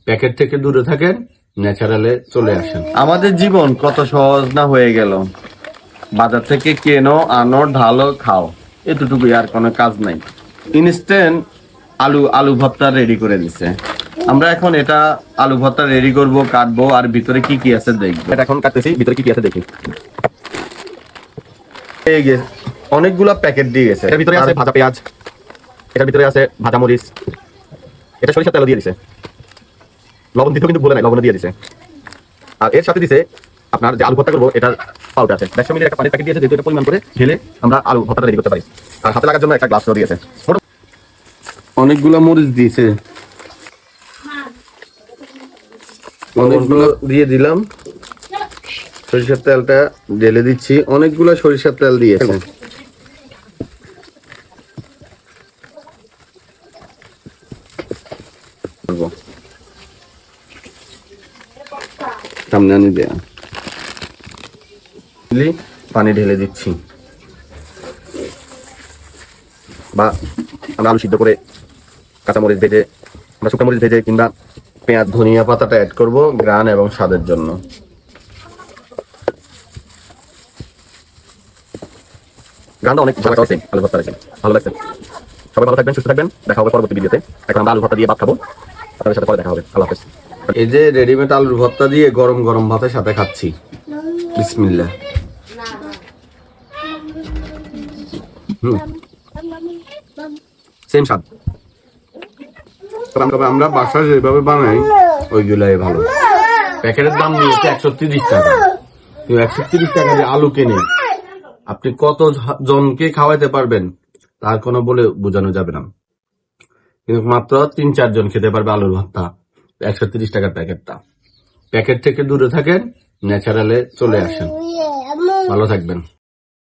Packet থেকে দূরে থাকেন, ন্যাচারালে চলে আসেন। আমাদের জীবন কত সহজ না হয়ে গেল। বাজার থেকে কেনো, আনো, ঢালো, খাও, এতটুকুই, আর কোনো কাজ নাই। ইনস্ট্যান্ট আলু ভর্তা রেডি করে দিছে। আমরা এখন এটা আলু ভর্তা রেডি করব, কাটবো, আর ভিতরে কি কি আছে দেখবো। এটা এখন কাটতেছি, ভিতরে কি কি আছে দেখি। এই গেছে অনেকগুলা প্যাকেট দিয়ে গেছে। এর ভিতরে আছে ভাজা পেঁয়াজ, এটার ভিতরে আছে ভাজা মরিচ, এটা সরিষার তেল দিয়ে দিছে, লবণ দিতেও কিন্তু বলে নাই, লবণ দিয়ে দিছে। আর এর সাথে দিছে আপনার যে আলু ভর্তা করবো এটার পাউডার আছে, 150 মিলির একটা পানির প্যাকেট দিয়েছে, যেহেতু এটা পরিমাণ করে ঢেলে আমরা আলু ভর্তাটা রেডি করতে পারি। আর হাতে লাগার জন্য একটা গ্লাস দিয়েছে। অনেকগুলা মরিচ দিয়েছে, অনেকগুলো দিয়ে দিলাম। সরিষার তেলটা ঢেলে দিচ্ছি, অনেকগুলা সরিষার তেল দিয়েছে। সামনে আনি দেয়া, পানি ঢেলে দিচ্ছি। বা আমরা আলু সিদ্ধ করে কাঁচামরিচ ভেজে বা শুকনো মরিচ ভেজে কিংবা পেঁয়াজ ধনিয়া পাতাটা অ্যাড করব ঘ্রাণ এবং স্বাদের জন্য। গানটা অনেক ভালো লাগছে, আলু ভর্তা রেখে ভালো লাগছে। সবাই ভালো থাকবেন, সুস্থ থাকবেন, দেখা হবে পরবর্তী ভিডিওতে। এখন আমরা আলু ভর্তা দিয়ে ভাত খাবো, আপনাদের সাথে পরে দেখা হবে। আল্লাহ হাফেজ। এই যে রেডিমেড আলুর ভর্তা দিয়ে গরম গরম ভাতের সাথে খাচ্ছি। বিসমিল্লাহ। সেম স্বাদ। তবে আমরা বাসায় যেভাবে বানাই ওইগুলাই ভালো। প্যাকেটের দাম নিয়েছে 130 টাকা। 130 টাকা দিয়ে আলু কিনে আপনি কত জনকে খাওয়াইতে পারবেন তার কোনো বলে বোঝানো যাবে না। কিন্তু মাত্র 3-4 জন খেতে পারবে আলুর ভর্তা 130 টাকার প্যাকেটটা। প্যাকেট থেকে দূরে থাকেন, ন্যাচারালে চলে আসেন। ভালো থাকবেন।